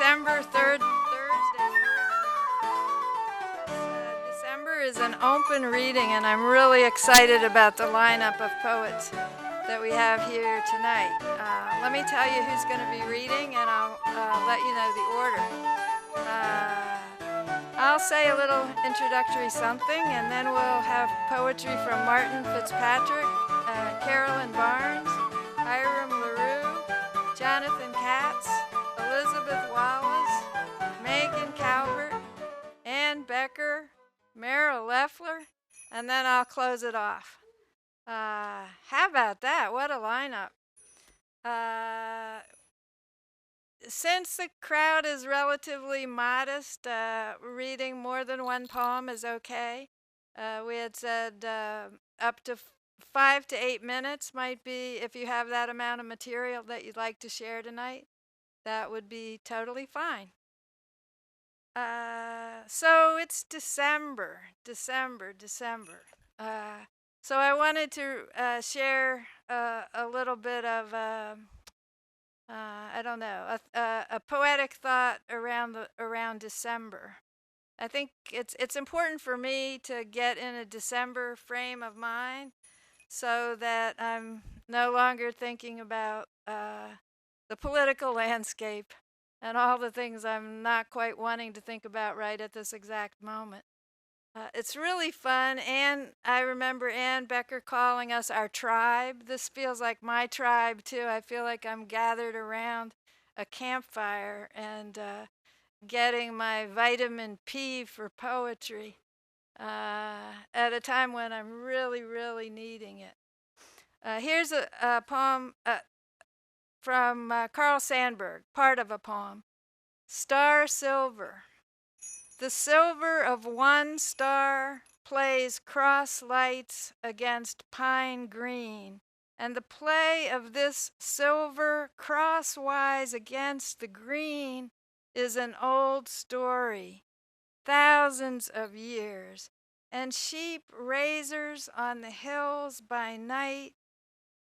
December 3rd, Thursday. December is an open reading, and I'm really excited about the lineup of poets that we have here tonight. Let me tell you who's going to be reading, and I'll let you know the order. I'll say a little introductory something, and then we'll have poetry from Martin Fitzpatrick, Carolyn Barnes, Hiram LaRue, Jonathan Katz, Elizabeth Wallace, Megan Calvert, Ann Becker, Meryl Leffler, and then I'll close it off. How about that? What a lineup. Since the crowd is relatively modest, reading more than one poem is okay. We had said up to 5 to 8 minutes might be, if you have that amount of material that you'd like to share tonight, that would be totally fine. So it's December. So I wanted to share a little bit of I don't know, a poetic thought around December. I think it's important for me to get in a December frame of mind so that I'm no longer thinking about the political landscape and all the things I'm not quite wanting to think about right at this exact moment. It's really fun, and I remember Ann Becker calling us our tribe. This feels like my tribe, too. I feel like I'm gathered around a campfire and getting my vitamin P for poetry at a time when I'm really, really needing it. Here's a poem from Carl Sandburg, part of a poem. Star Silver. The silver of one star plays cross lights against pine green, and the play of this silver crosswise against the green is an old story, thousands of years, and sheep raisers on the hills by night,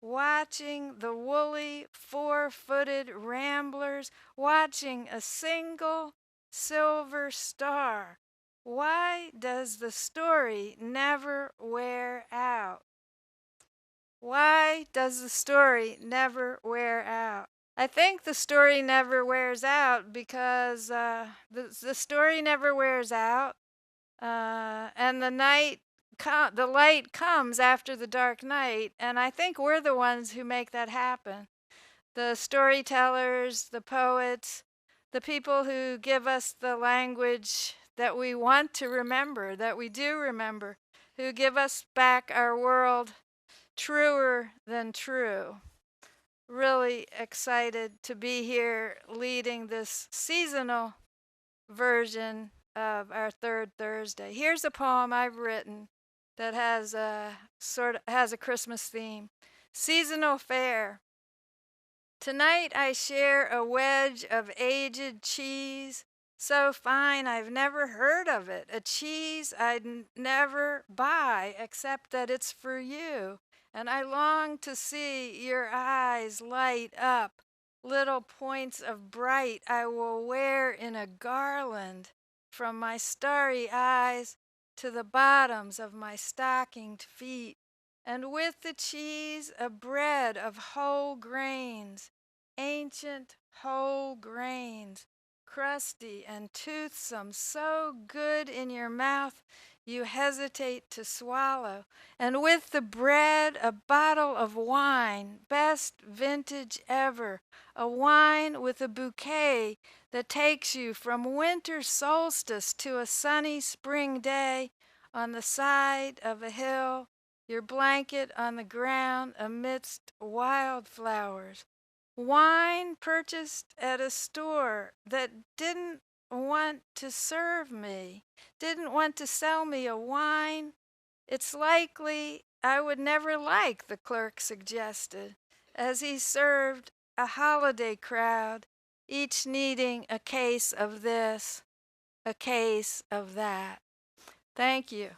watching the woolly four-footed ramblers, watching a single silver star. Why does the story never wear out? Why does the story never wear out? I think the story never wears out because the story never wears out, and the light comes after the dark night, and I think we're the ones who make that happen. The storytellers, the poets, the people who give us the language that we want to remember, that we do remember, who give us back our world truer than true. Really excited to be here leading this seasonal version of our third Thursday. Here's a poem I've written that has a Christmas theme. Seasonal fare. Tonight I share a wedge of aged cheese, so fine I've never heard of it, a cheese I'd never buy except that it's for you, and I long to see your eyes light up, little points of bright I will wear in a garland from my starry eyes to the bottoms of my stockinged feet, and with the cheese a bread of whole grains, ancient whole grains, crusty and toothsome, so good in your mouth you hesitate to swallow, and with the bread a bottle of wine, best vintage ever, a wine with a bouquet that takes you from winter solstice to a sunny spring day on the side of a hill, your blanket on the ground amidst wildflowers. Wine purchased at a store that didn't want to serve me, didn't want to sell me a wine it's likely I would never like, the clerk suggested, as he served a holiday crowd, each needing a case of this, a case of that. Thank you.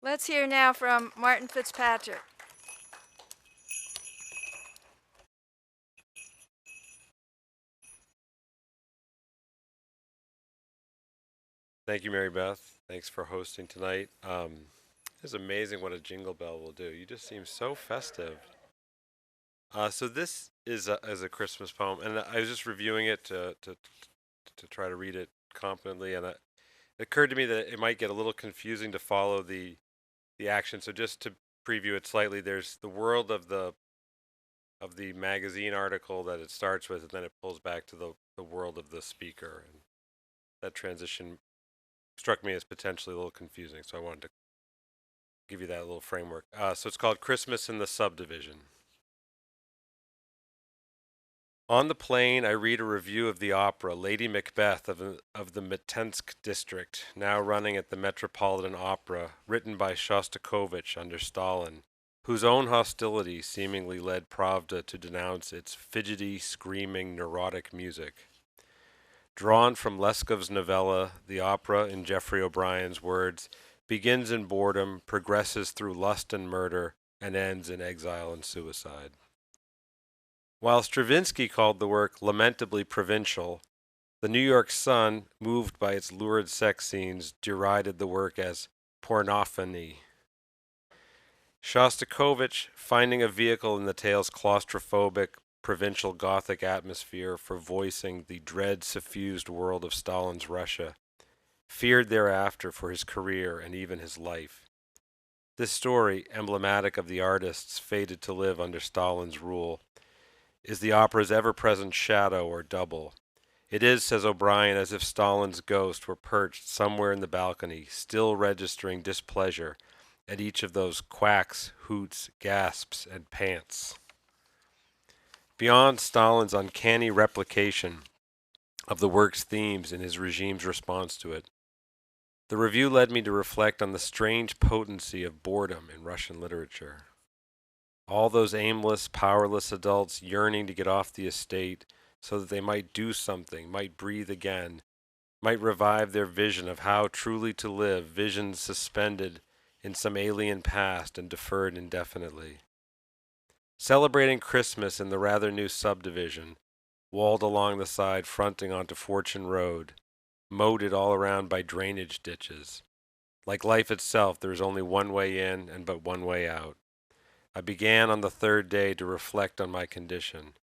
Let's hear now from Martin Fitzpatrick. Thank you, Mary Beth. Thanks for hosting tonight. It's amazing what a jingle bell will do. You just seem so festive. So this is a Christmas poem, and I was just reviewing it to try to read it confidently, and it occurred to me that it might get a little confusing to follow the action. So just to preview it slightly, there's the world of the magazine article that it starts with, and then it pulls back to the world of the speaker, and that transition struck me as potentially a little confusing. So I wanted to give you that little framework. So it's called Christmas in the Subdivision. On the plane, I read a review of the opera Lady Macbeth of the Mtsensk district, now running at the Metropolitan Opera, written by Shostakovich under Stalin, whose own hostility seemingly led Pravda to denounce its fidgety, screaming, neurotic music. Drawn from Leskov's novella, the opera, in Geoffrey O'Brien's words, begins in boredom, progresses through lust and murder, and ends in exile and suicide. While Stravinsky called the work lamentably provincial, the New York Sun, moved by its lurid sex scenes, derided the work as pornophony. Shostakovich, finding a vehicle in the tale's claustrophobic, provincial Gothic atmosphere for voicing the dread suffused world of Stalin's Russia, feared thereafter for his career and even his life. This story, emblematic of the artists fated to live under Stalin's rule, is the opera's ever-present shadow or double. It is, says O'Brien, as if Stalin's ghost were perched somewhere in the balcony, still registering displeasure at each of those quacks, hoots, gasps, and pants. Beyond Stalin's uncanny replication of the work's themes in his regime's response to it, the review led me to reflect on the strange potency of boredom in Russian literature. All those aimless, powerless adults yearning to get off the estate so that they might do something, might breathe again, might revive their vision of how truly to live, visions suspended in some alien past and deferred indefinitely. Celebrating Christmas in the rather new subdivision, walled along the side fronting onto Fortune Road, moated all around by drainage ditches. Like life itself, there is only one way in and but one way out. I began on the third day to reflect on my condition.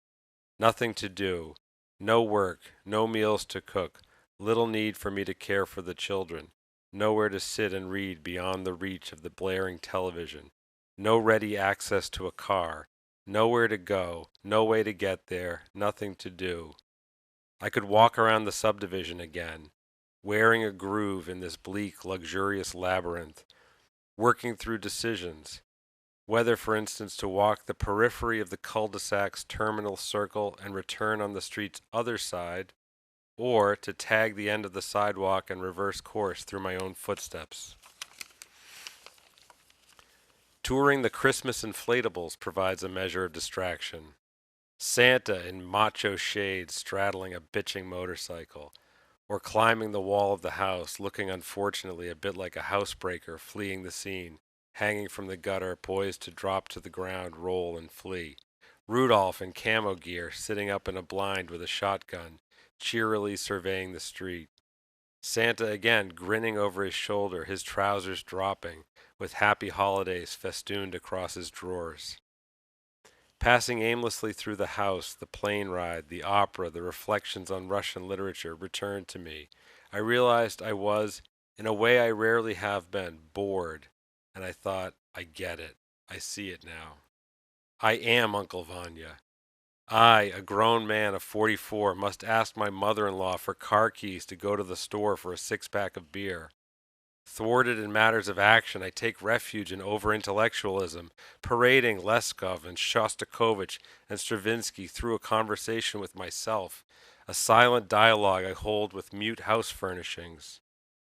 Nothing to do, no work, no meals to cook, little need for me to care for the children, nowhere to sit and read beyond the reach of the blaring television, no ready access to a car, nowhere to go, no way to get there, nothing to do. I could walk around the subdivision again, wearing a groove in this bleak, luxurious labyrinth, working through decisions, whether, for instance, to walk the periphery of the cul-de-sac's terminal circle and return on the street's other side, or to tag the end of the sidewalk and reverse course through my own footsteps. Touring the Christmas inflatables provides a measure of distraction. Santa in macho shades straddling a bitching motorcycle, or climbing the wall of the house, looking unfortunately a bit like a housebreaker fleeing the scene, hanging from the gutter, poised to drop to the ground, roll, and flee. Rudolph in camo gear, sitting up in a blind with a shotgun, cheerily surveying the street. Santa again, grinning over his shoulder, his trousers dropping, with happy holidays festooned across his drawers. Passing aimlessly through the house, the plane ride, the opera, the reflections on Russian literature returned to me. I realized I was, in a way I rarely have been, bored, and I thought, I get it. I see it now. I am Uncle Vanya. I, a grown man of 44, must ask my mother-in-law for car keys to go to the store for a six-pack of beer. Thwarted in matters of action, I take refuge in over-intellectualism, parading Leskov and Shostakovich and Stravinsky through a conversation with myself, a silent dialogue I hold with mute house furnishings.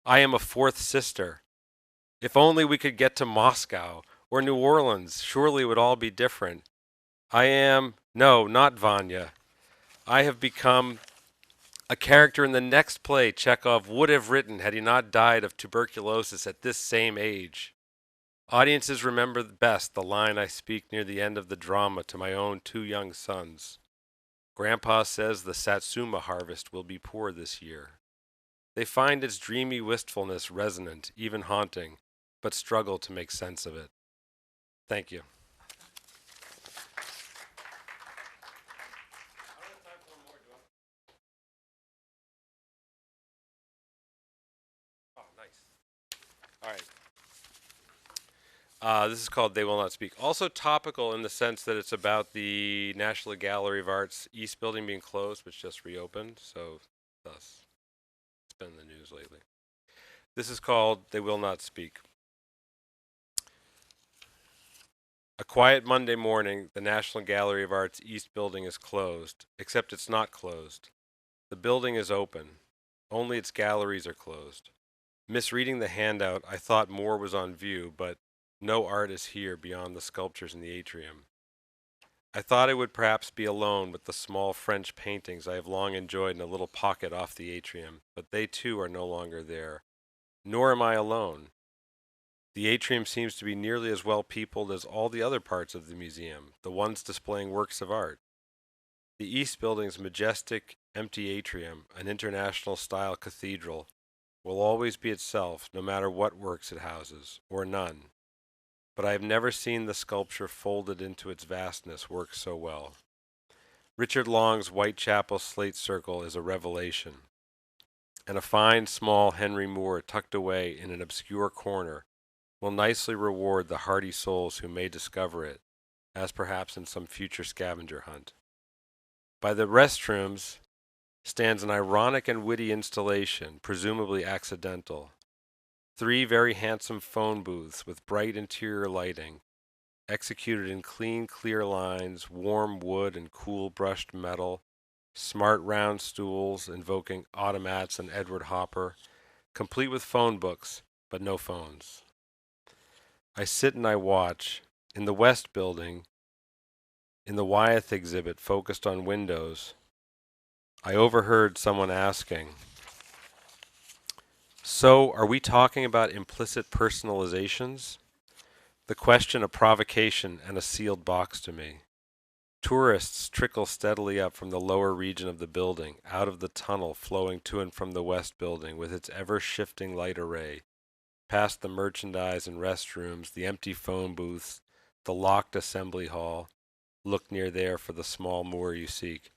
I am a fourth sister. If only we could get to Moscow or New Orleans, surely it would all be different. No, not Vanya. I have become a character in the next play Chekhov would have written had he not died of tuberculosis at this same age. Audiences remember best the line I speak near the end of the drama to my own two young sons. Grandpa says the Satsuma harvest will be poor this year. They find its dreamy wistfulness resonant, even haunting, but struggle to make sense of it. Thank you. Oh, nice. All right. This is called They Will Not Speak. Also topical in the sense that it's about the National Gallery of Art's East Building being closed, which just reopened. So, thus, it's been in the news lately. This is called They Will Not Speak. A quiet Monday morning, the National Gallery of Art's East Building is closed, except it's not closed. The building is open. Only its galleries are closed. Misreading the handout, I thought more was on view, but no art is here beyond the sculptures in the atrium. I thought I would perhaps be alone with the small French paintings I have long enjoyed in a little pocket off the atrium, but they too are no longer there. Nor am I alone. The atrium seems to be nearly as well peopled as all the other parts of the museum, the ones displaying works of art. The East Building's majestic, empty atrium, an international style cathedral, will always be itself no matter what works it houses, or none. But I have never seen the sculpture folded into its vastness work so well. Richard Long's Whitechapel slate circle is a revelation, and a fine small Henry Moore tucked away in an obscure corner will nicely reward the hardy souls who may discover it, as perhaps in some future scavenger hunt. By the restrooms stands an ironic and witty installation, presumably accidental. 3 very handsome phone booths with bright interior lighting, executed in clean, clear lines, warm wood and cool brushed metal, smart round stools invoking automats and Edward Hopper, complete with phone books, but no phones. I sit and I watch. In the West Building, in the Wyeth exhibit focused on windows, I overheard someone asking, "So, are we talking about implicit personalizations?" The question a provocation and a sealed box to me. Tourists trickle steadily up from the lower region of the building, out of the tunnel flowing to and from the West Building with its ever-shifting light array, past the merchandise and restrooms, the empty phone booths, the locked assembly hall. Look near there for the small moor you seek.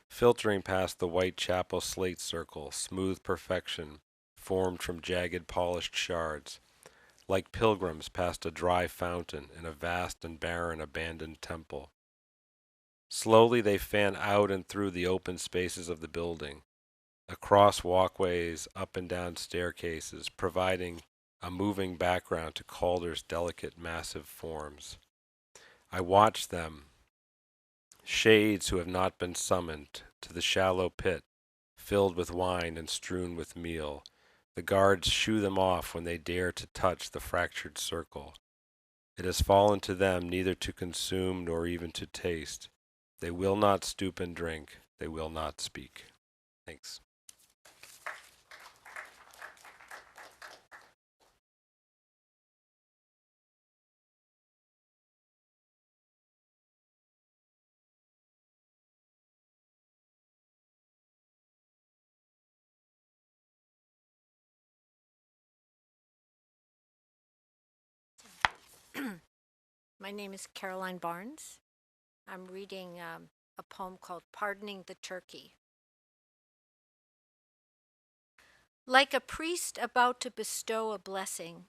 Filtering past the Whitechapel slate circle, smooth perfection, formed from jagged polished shards, like pilgrims past a dry fountain in a vast and barren abandoned temple. Slowly they fan out and through the open spaces of the building, across walkways, up and down staircases, providing a moving background to Calder's delicate, massive forms. I watch them, shades who have not been summoned, to the shallow pit, filled with wine and strewn with meal. The guards shoo them off when they dare to touch the fractured circle. It has fallen to them neither to consume nor even to taste. They will not stoop and drink. They will not speak. Thanks. My name is Caroline Barnes. I'm reading a poem called Pardoning the Turkey. Like a priest about to bestow a blessing,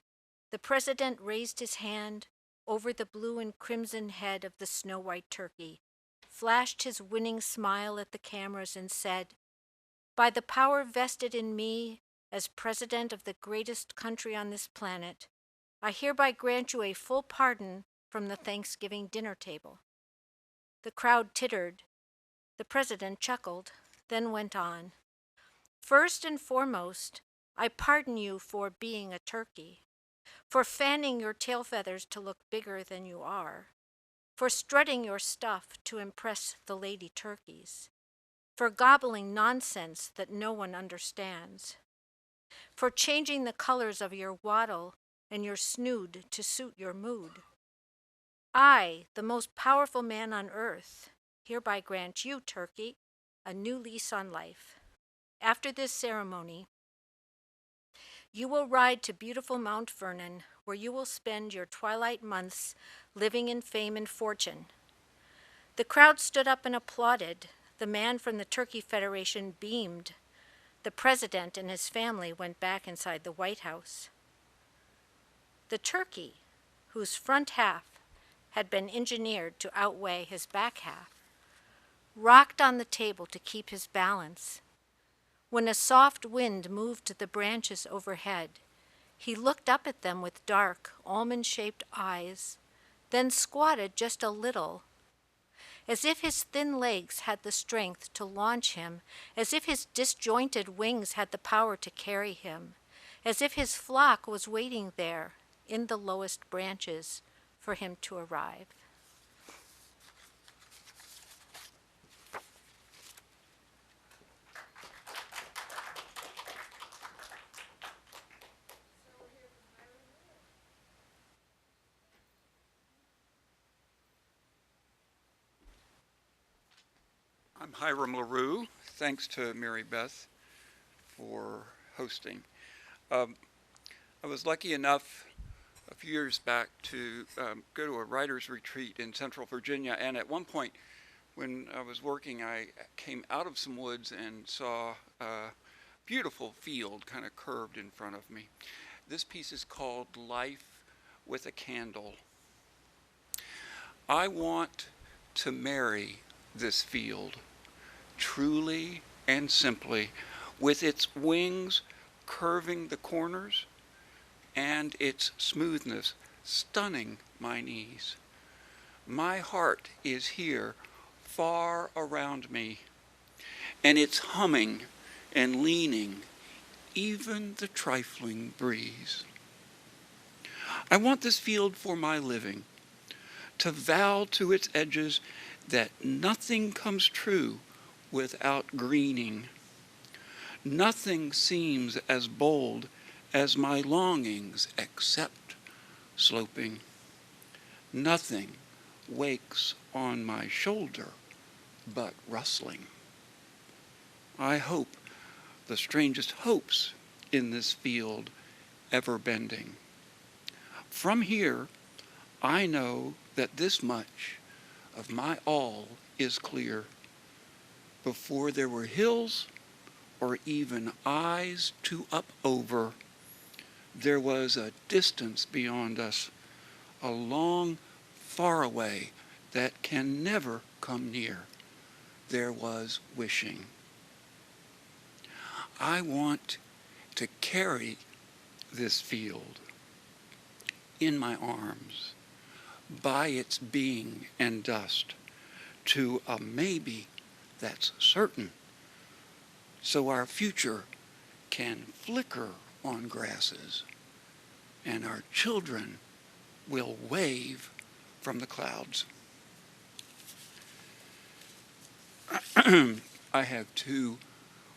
the president raised his hand over the blue and crimson head of the snow-white turkey, flashed his winning smile at the cameras and said, "By the power vested in me as president of the greatest country on this planet, I hereby grant you a full pardon from the Thanksgiving dinner table." The crowd tittered. The president chuckled, then went on. "First and foremost, I pardon you for being a turkey, for fanning your tail feathers to look bigger than you are, for strutting your stuff to impress the lady turkeys, for gobbling nonsense that no one understands, for changing the colors of your wattle and your snood to suit your mood. I, the most powerful man on earth, hereby grant you, turkey, a new lease on life. After this ceremony, You will ride to beautiful Mount Vernon, where you will spend your twilight months living in fame and fortune. The crowd stood up and applauded. The man from the Turkey Federation beamed. The president and his family went back inside the White House. The turkey, whose front half had been engineered to outweigh his back half, rocked on the table to keep his balance. When a soft wind moved the branches overhead, he looked up at them with dark, almond-shaped eyes, then squatted just a little, as if his thin legs had the strength to launch him, as if his disjointed wings had the power to carry him, as if his flock was waiting there in the lowest branches for him to arrive. I'm Hiram LaRue. Thanks to Mary Beth for hosting. I was lucky enough a few years back to go to a writer's retreat in Central Virginia, and at one point when I was working, I came out of some woods and saw a beautiful field kind of curved in front of me. This piece is called Life with a Candle. I want to marry this field, truly and simply, with its wings curving the corners and its smoothness stunning my knees. My heart is here far around me, and it's humming and leaning even the trifling breeze. I want this field for my living, to vow to its edges that nothing comes true without greening. Nothing seems as bold as my longings except sloping. Nothing wakes on my shoulder but rustling. I hope the strangest hopes in this field ever bending. From here, I know that this much of my all is clear. Before there were hills or even eyes to up over, there was a distance beyond us, a long far away that can never come near. There was wishing. I want to carry this field in my arms, by its being and dust, to a maybe that's certain, so our future can flicker on grasses and our children will wave from the clouds. I have two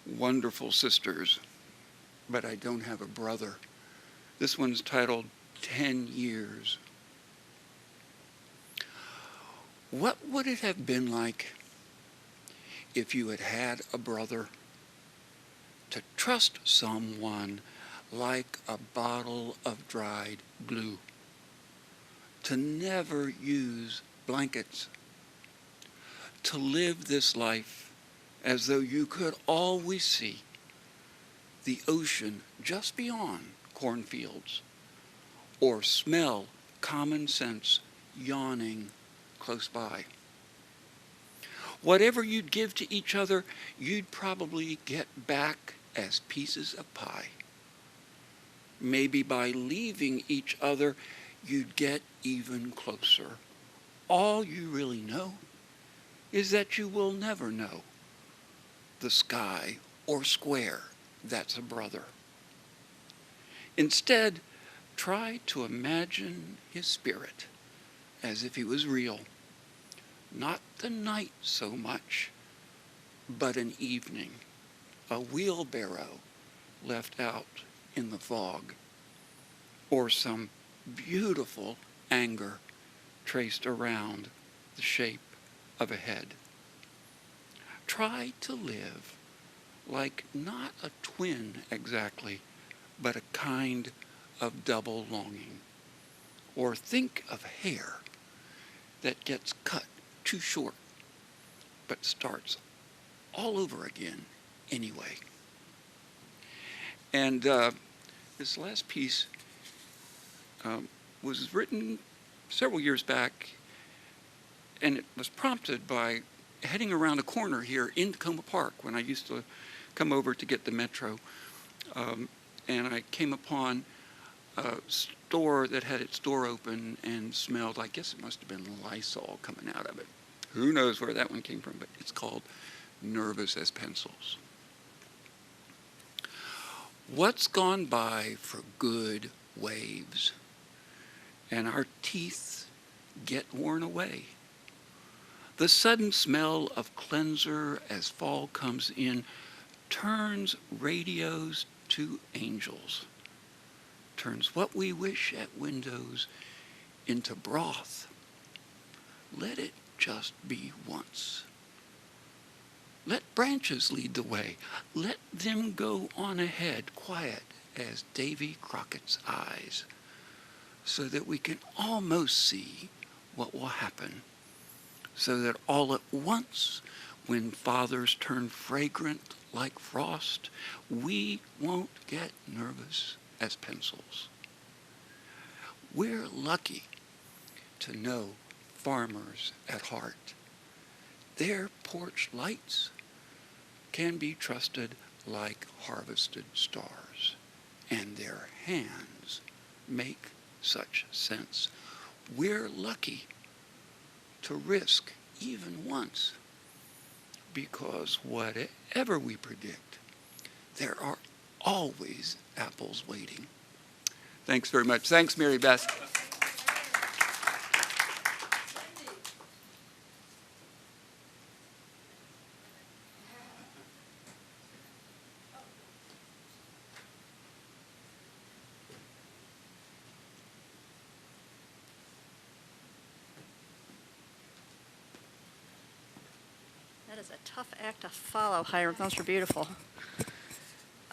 wonderful sisters, but I don't have a brother. This one's titled 10 Years. What would it have been like if you had had a brother? To trust someone like a bottle of dried glue. To never use blankets. To live this life as though you could always see the ocean just beyond cornfields, or smell common sense yawning close by. Whatever you'd give to each other, you'd probably get back as pieces of pie. Maybe by leaving each other, you'd get even closer. All you really know is that you will never know the sky or square that's a brother. Instead, try to imagine his spirit as if he was real. Not the night so much, but an evening, a wheelbarrow left out in the fog, or some beautiful anger traced around the shape of a head. Try to live like not a twin exactly, but a kind of double longing. Or think of hair that gets cut too short, but starts all over again anyway. And this last piece was written several years back, and it was prompted by heading around a corner here in Takoma Park when I used to come over to get the metro. And I came upon a store that had its door open and smelled, I guess it must have been Lysol coming out of it. Who knows where that one came from, but it's called Nervous as Pencils. What's gone by for good waves, and our teeth get worn away. The sudden smell of cleanser as fall comes in turns radios to angels, turns what we wish at windows into broth. Let it just be once. Let branches lead the way. Let them go on ahead, quiet as Davy Crockett's eyes, so that we can almost see what will happen, so that all at once, when fathers turn fragrant like frost, we won't get nervous as pencils. We're lucky to know farmers at heart. Their porch lights can be trusted like harvested stars, and their hands make such sense. We're lucky to risk even once, because whatever we predict, there are always apples waiting. Thanks very much. Thanks, Mary Beth. That is a tough act to follow, Hiram. Those were beautiful.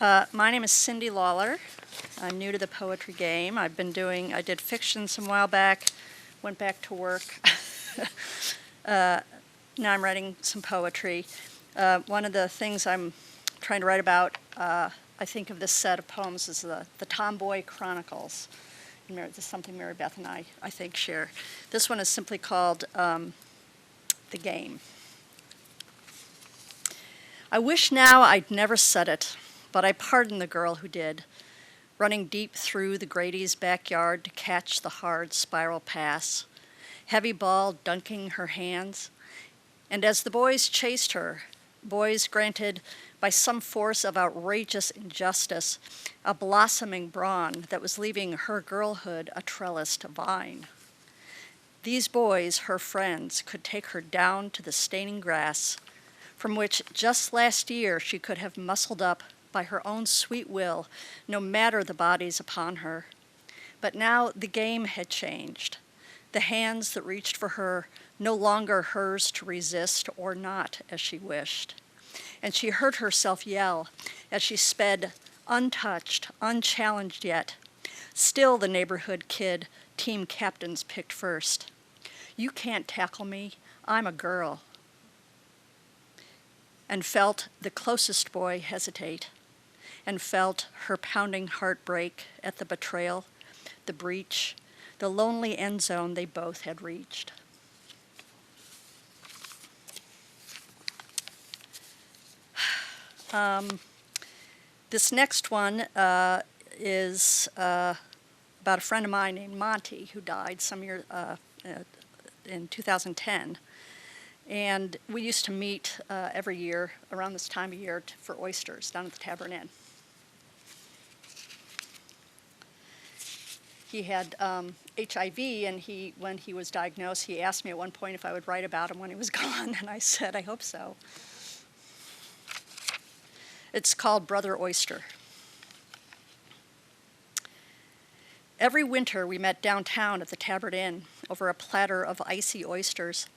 My name is Cindy Lawler. I'm new to the poetry game. I did fiction some while back, went back to work. Now I'm writing some poetry. One of the things I'm trying to write about, I think of this set of poems as the Tomboy Chronicles. This is something Mary Beth and I think, share. This one is simply called The Game. I wish now I'd never said it, but I pardon the girl who did, running deep through the Grady's backyard to catch the hard spiral pass, heavy ball dunking her hands. And as the boys chased her, boys granted by some force of outrageous injustice a blossoming brawn that was leaving her girlhood a trellised vine. These boys, her friends, could take her down to the staining grass, from which just last year she could have muscled up by her own sweet will, no matter the bodies upon her. But now the game had changed. The hands that reached for her no longer hers to resist or not as she wished. And she heard herself yell as she sped, untouched, unchallenged yet. Still the neighborhood kid team captains picked first. You can't tackle me, I'm a girl. And felt the closest boy hesitate, and felt her pounding heart break at the betrayal, the breach, the lonely end zone they both had reached. This next one is about a friend of mine named Monty who died some year in 2010. And we used to meet every year around this time of year for oysters down at the Tavern Inn. He had HIV, and when he was diagnosed, he asked me at one point if I would write about him when he was gone, and I said, I hope so. It's called Brother Oyster. Every winter we met downtown at the Tavern Inn over a platter of icy oysters,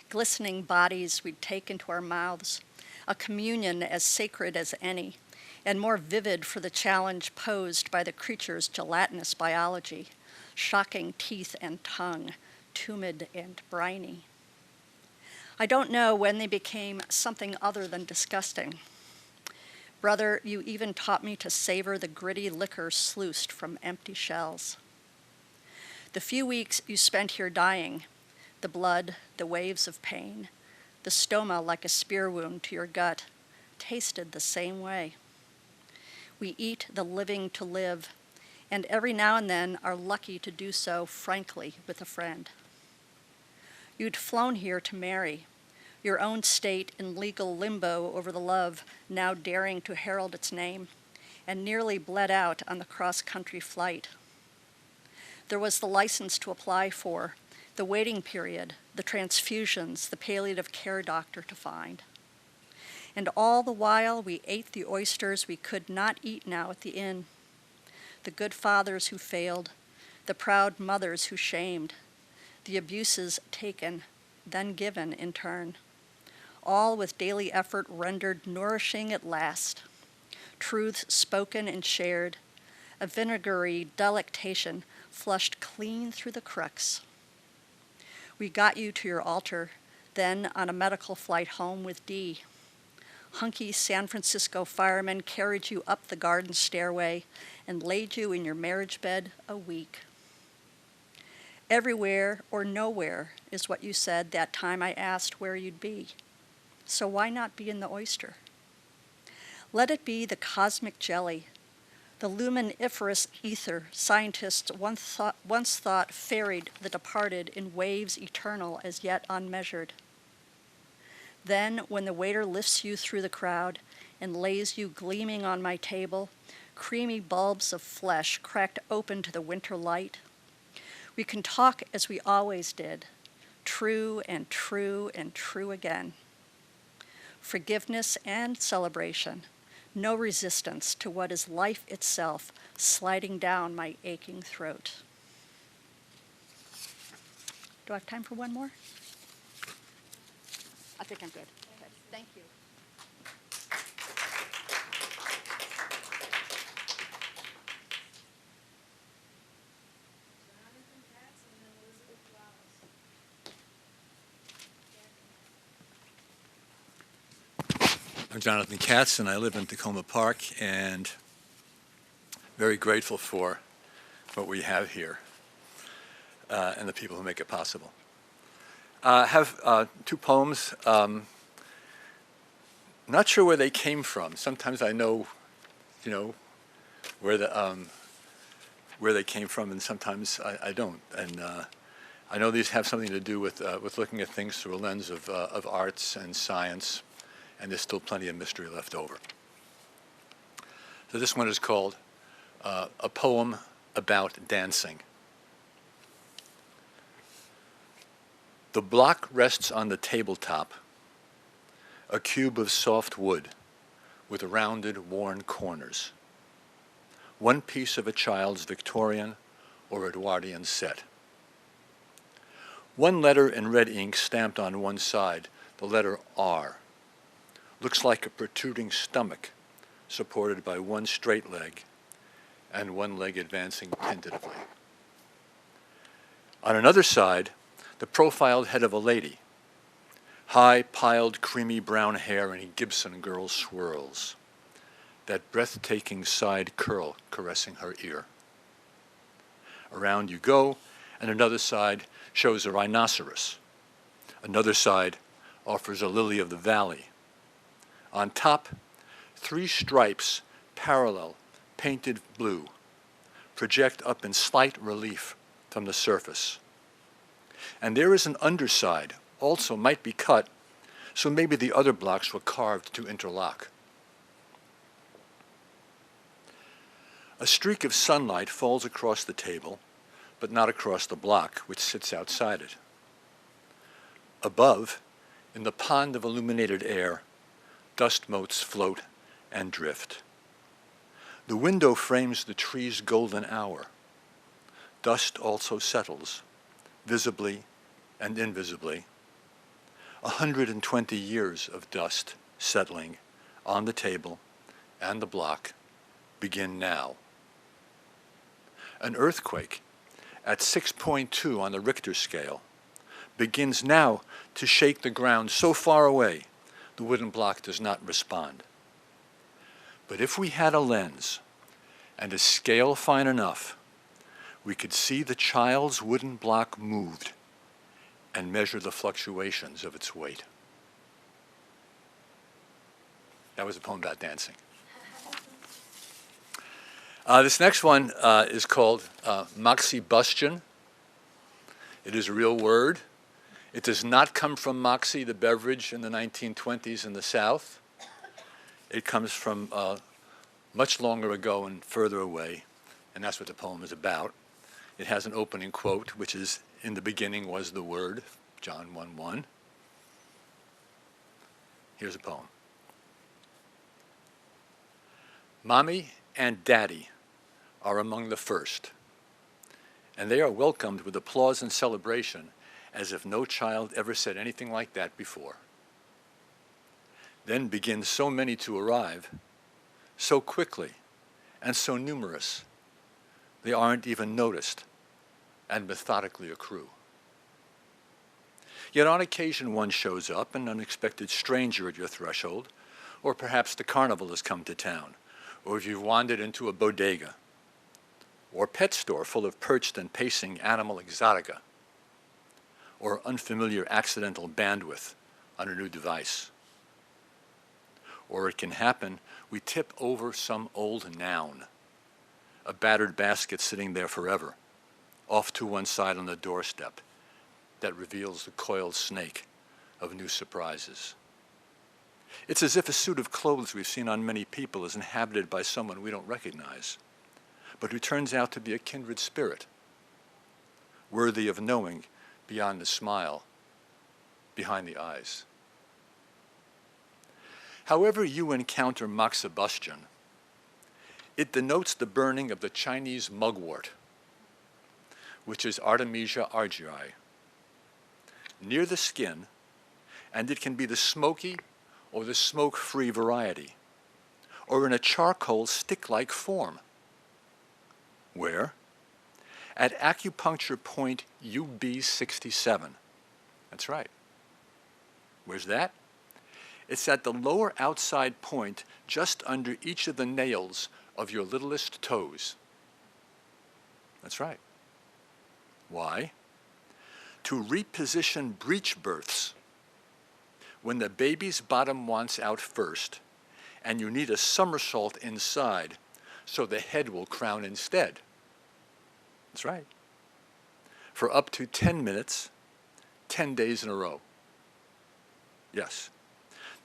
glistening bodies we'd take into our mouths, a communion as sacred as any, and more vivid for the challenge posed by the creature's gelatinous biology, shocking teeth and tongue, tumid and briny. I don't know when they became something other than disgusting. Brother, you even taught me to savor the gritty liquor sluiced from empty shells. The few weeks you spent here dying, the blood, the waves of pain, the stoma like a spear wound to your gut, tasted the same way. We eat the living to live, and every now and then are lucky to do so frankly with a friend. You'd flown here to marry, your own state in legal limbo over the love now daring to herald its name, and nearly bled out on the cross-country flight. There was the license to apply for, the waiting period, the transfusions, the palliative care doctor to find. And all the while we ate the oysters we could not eat now at the inn, the good fathers who failed, the proud mothers who shamed, the abuses taken, then given in turn, all with daily effort rendered nourishing at last, truths spoken and shared, a vinegary delectation flushed clean through the crux. We got you to your altar, then on a medical flight home with Dee. Hunky San Francisco firemen carried you up the garden stairway and laid you in your marriage bed a week. Everywhere or nowhere is what you said that time I asked where you'd be. So why not be in the oyster? Let it be the cosmic jelly, the luminiferous ether scientists once thought ferried the departed in waves eternal as yet unmeasured. Then, when the waiter lifts you through the crowd and lays you gleaming on my table, creamy bulbs of flesh cracked open to the winter light, we can talk as we always did, true and true and true again. Forgiveness and celebration, no resistance to what is life itself sliding down my aching throat. Do I have time for one more? I think I'm good. Okay. Thank you. I'm Jonathan Katz, and I live in Takoma Park, and very grateful for what we have here and the people who make it possible. I have two poems. Not sure where they came from. Sometimes I know, where they came from, and sometimes I don't. And I know these have something to do with looking at things through a lens of arts and science. And there's still plenty of mystery left over. So this one is called A Poem About Dancing. The block rests on the tabletop, a cube of soft wood with rounded, worn corners. One piece of a child's Victorian or Edwardian set. One letter in red ink stamped on one side, the letter R. Looks like a protruding stomach supported by one straight leg and one leg advancing tentatively. On another side, the profiled head of a lady, high piled creamy brown hair in Gibson girl swirls, that breathtaking side curl caressing her ear. Around you go, and another side shows a rhinoceros. Another side offers a lily of the valley. On top, 3 stripes, parallel, painted blue, project up in slight relief from the surface. And there is an underside, also might be cut, so maybe the other blocks were carved to interlock. A streak of sunlight falls across the table, but not across the block, which sits outside it. Above, in the pond of illuminated air, dust motes float and drift. The window frames the tree's golden hour. Dust also settles, visibly and invisibly. 120 years of dust settling on the table and the block begin now. An earthquake at 6.2 on the Richter scale begins now to shake the ground so far away the wooden block does not respond. But if we had a lens and a scale fine enough, we could see the child's wooden block moved and measure the fluctuations of its weight. That was a poem about dancing. This next one is called moxibustion. It is a real word. It does not come from Moxie, the beverage in the 1920s in the South. It comes from much longer ago and further away, and that's what the poem is about. It has an opening quote, which is, "In the beginning was the Word," John 1:1. Here's a poem. Mommy and Daddy are among the first, and they are welcomed with applause and celebration as if no child ever said anything like that before. Then begin so many to arrive, so quickly and so numerous, they aren't even noticed and methodically accrue. Yet on occasion one shows up, an unexpected stranger at your threshold, or perhaps the carnival has come to town, or if you've wandered into a bodega, or pet store full of perched and pacing animal exotica, or unfamiliar accidental bandwidth on a new device. Or it can happen we tip over some old noun, a battered basket sitting there forever, off to one side on the doorstep, that reveals the coiled snake of new surprises. It's as if a suit of clothes we've seen on many people is inhabited by someone we don't recognize, but who turns out to be a kindred spirit, worthy of knowing beyond the smile, behind the eyes. However you encounter moxibustion, it denotes the burning of the Chinese mugwort, which is Artemisia argyri, near the skin, and it can be the smoky or the smoke-free variety, or in a charcoal stick-like form. Where? At acupuncture point UB67. That's right. Where's that? It's at the lower outside point just under each of the nails of your littlest toes. That's right. Why? To reposition breech births when the baby's bottom wants out first and you need a somersault inside so the head will crown instead. That's right. For up to 10 minutes, 10 days in a row. Yes,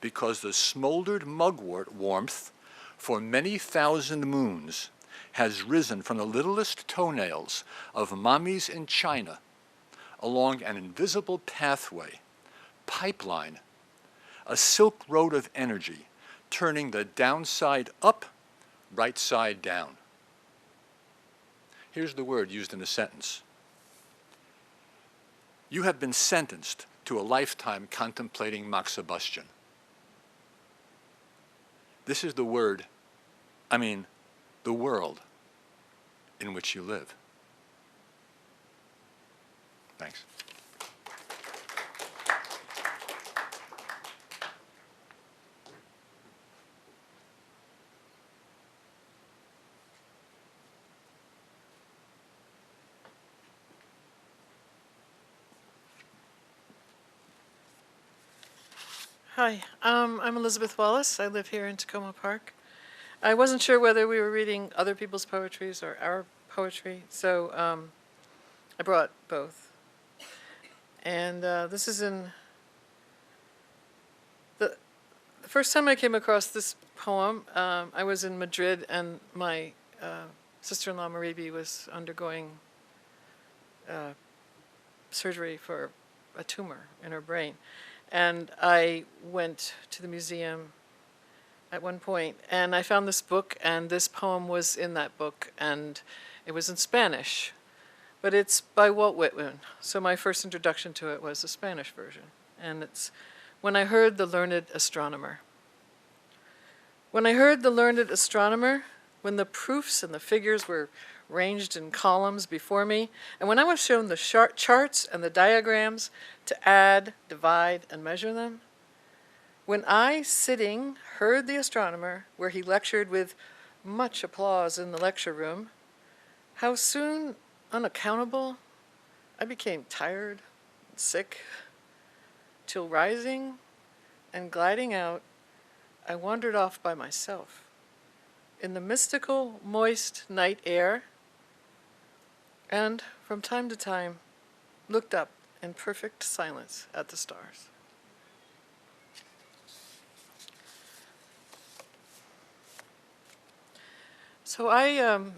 because the smoldered mugwort warmth for many thousand moons has risen from the littlest toenails of mommies in China along an invisible pathway, pipeline, a silk road of energy, turning the downside up, right side down. Here's the word used in a sentence. You have been sentenced to a lifetime contemplating moxibustion. This is the word, the world in which you live. Thanks. Hi, I'm Elizabeth Wallace. I live here in Takoma Park. I wasn't sure whether we were reading other people's poetries or our poetry, so I brought both. And this is in the first time I came across this poem. I was in Madrid, and my sister-in-law Mariby was undergoing surgery for a tumor in her brain. And I went to the museum at one point, and I found this book, and this poem was in that book, and it was in Spanish. But it's by Walt Whitman, so my first introduction to it was the Spanish version. And it's when I heard The Learned Astronomer. When I heard the learned astronomer, when the proofs and the figures were ranged in columns before me, and when I was shown the charts and the diagrams to add, divide, and measure them, when I, sitting, heard the astronomer, where he lectured with much applause in the lecture room, how soon, unaccountable, I became tired and sick, till rising and gliding out, I wandered off by myself, in the mystical, moist night air, and from time to time looked up in perfect silence at the stars. So I've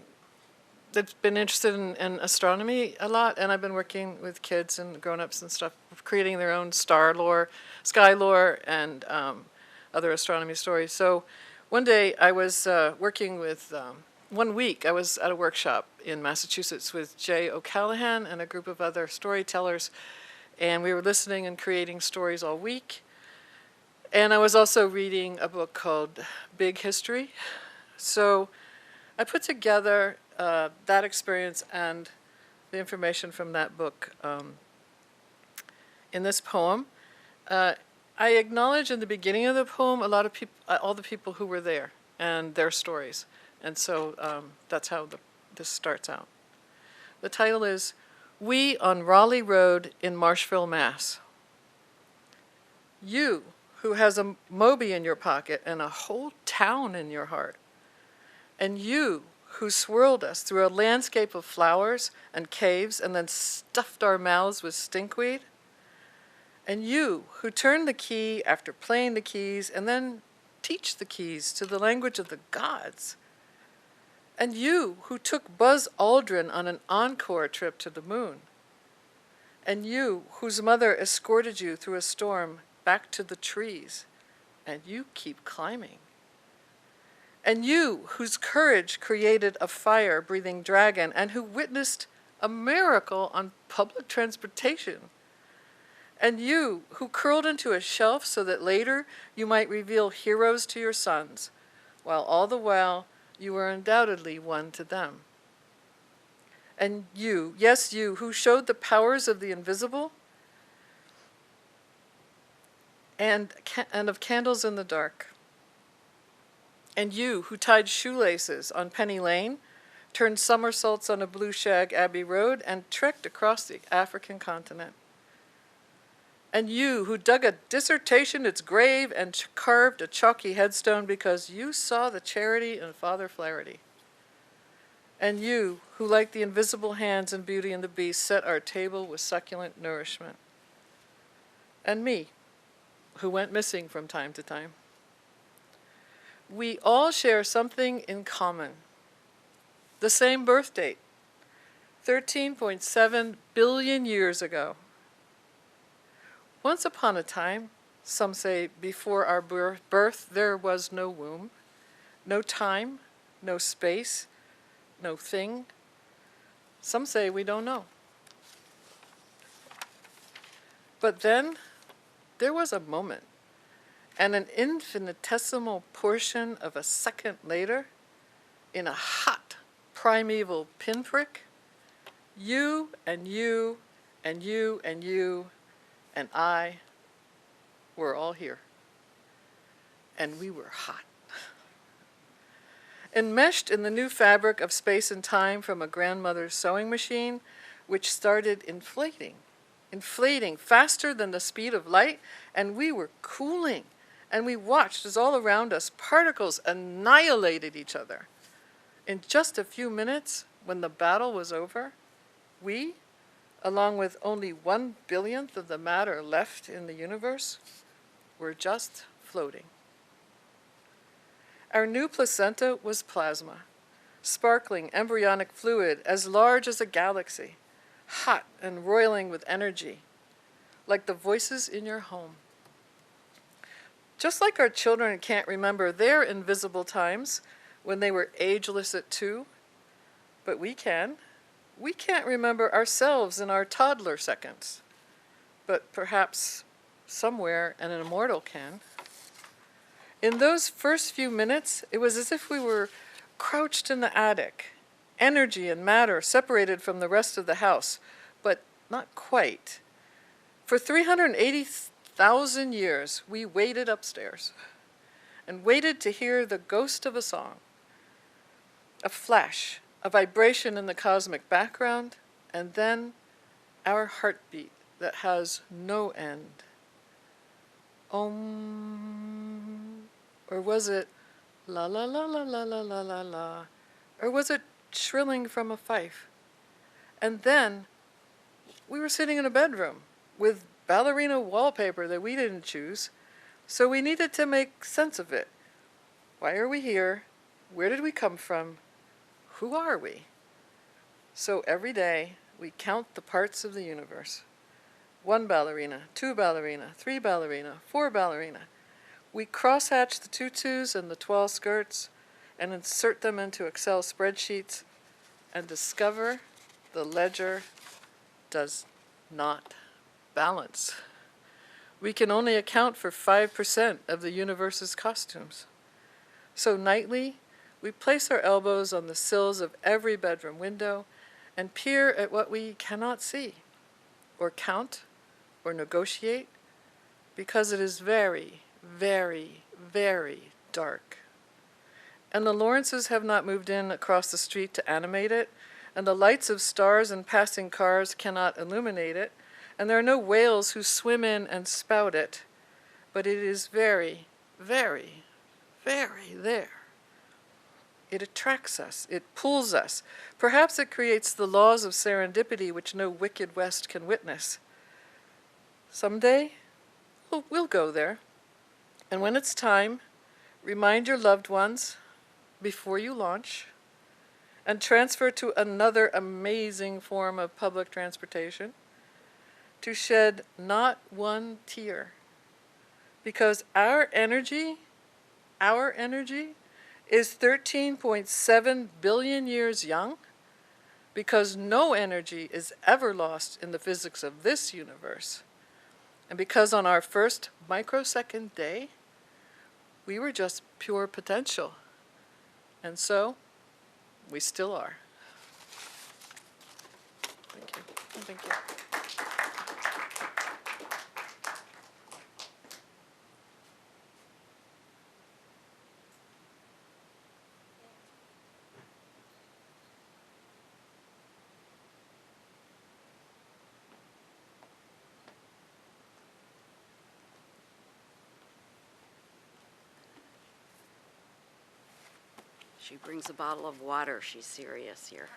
been interested in astronomy a lot, and I've been working with kids and grown-ups and stuff, creating their own star lore, sky lore, and other astronomy stories. So one day I was working with, 1 week I was at a workshop in Massachusetts with Jay O'Callahan and a group of other storytellers, and we were listening and creating stories all week. And I was also reading a book called Big History. So I put together that experience and the information from that book in this poem. I acknowledge in the beginning of the poem a lot of people, all the people who were there and their stories, and so that's how this starts out. The title is "We on Raleigh Road in Marshville, Mass." You, who has a Moby in your pocket and a whole town in your heart, and you, who swirled us through a landscape of flowers and caves and then stuffed our mouths with stinkweed, and you, who turned the key after playing the keys and then teach the keys to the language of the gods, and you, who took Buzz Aldrin on an encore trip to the moon, and you, whose mother escorted you through a storm back to the trees, and you keep climbing, and you, whose courage created a fire-breathing dragon and who witnessed a miracle on public transportation, and you, who curled into a shelf so that later you might reveal heroes to your sons, while all the while you were undoubtedly one to them. And you, yes, you, who showed the powers of the invisible and of candles in the dark. And you, who tied shoelaces on Penny Lane, turned somersaults on a Blue Shag Abbey Road, and trekked across the African continent. And you, who dug a dissertation its grave and carved a chalky headstone because you saw the charity in Father Flaherty. And you, who, like the invisible hands in Beauty and the Beast, set our table with succulent nourishment. And me, who went missing from time to time. We all share something in common. The same birth date, 13.7 billion years ago. Once upon a time, some say before our birth, there was no womb, no time, no space, no thing. Some say we don't know. But then there was a moment, and an infinitesimal portion of a second later, in a hot primeval pinprick, you and you and you and you and I were all here. And we were hot. Enmeshed in the new fabric of space and time from a grandmother's sewing machine, which started inflating faster than the speed of light, and we were cooling. And we watched as all around us particles annihilated each other. In just a few minutes, when the battle was over, we, along with only 1/1000th of the matter left in the universe, were just floating. Our new placenta was plasma, sparkling embryonic fluid as large as a galaxy, hot and roiling with energy, like the voices in your home. Just like our children can't remember their invisible times when they were ageless at 2, but we can. We can't remember ourselves in our toddler seconds, but perhaps somewhere an immortal can. In those first few minutes, it was as if we were crouched in the attic, energy and matter separated from the rest of the house, but not quite. For 380,000 years, we waited upstairs and waited to hear the ghost of a song, a flash, a vibration in the cosmic background, and then our heartbeat that has no end. Om. Or was it la la la la la la la la la? Or was it shrilling from a fife? And then we were sitting in a bedroom with ballerina wallpaper that we didn't choose, so we needed to make sense of it. Why are we here? Where did we come from? Who are we? So every day we count the parts of the universe. 1 ballerina, 2 ballerina, 3 ballerina, 4 ballerina. We crosshatch the tutus and the toile skirts and insert them into Excel spreadsheets and discover the ledger does not balance. We can only account for 5% of the universe's costumes. So nightly, we place our elbows on the sills of every bedroom window and peer at what we cannot see, or count, or negotiate, because it is very, very, very dark. And the Lawrences have not moved in across the street to animate it, and the lights of stars and passing cars cannot illuminate it, and there are no whales who swim in and spout it, but it is very, very, very there. It attracts us, it pulls us. Perhaps it creates the laws of serendipity which no wicked West can witness. Someday, we'll go there. And when it's time, remind your loved ones before you launch and transfer to another amazing form of public transportation to shed not one tear. Because our energy is 13.7 billion years young, because no energy is ever lost in the physics of this universe. And because on our first microsecond day, we were just pure potential. And so, we still are. Thank you. Thank you. She brings a bottle of water. She's serious here.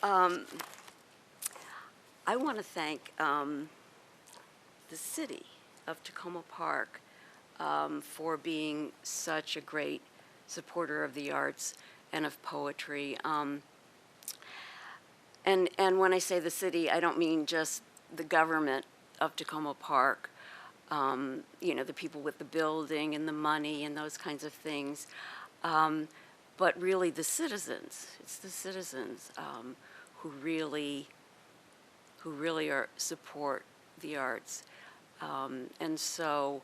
I want to thank the city of Takoma Park for being such a great supporter of the arts and of poetry. And when I say the city, I don't mean just the government of Takoma Park, the people with the building and the money and those kinds of things, but really the citizens. It's the citizens who really support the arts, and so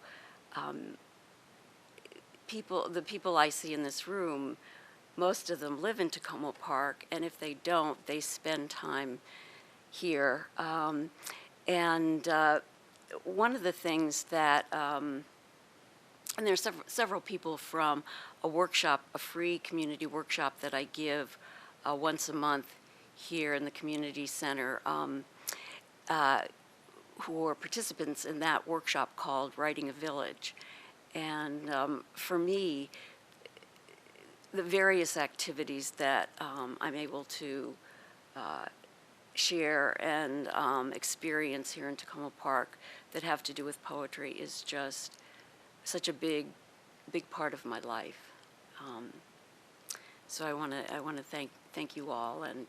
the people I see in this room, most of them live in Takoma Park, and if they don't, they spend time here. One of the things that, and there's several people from a workshop, a free community workshop that I give once a month here in the community center, who are participants in that workshop called Writing a Village. And for me, the various activities that I'm able to share and experience here in Takoma Park that have to do with poetry is just such a big part of my life. So I want to thank you all and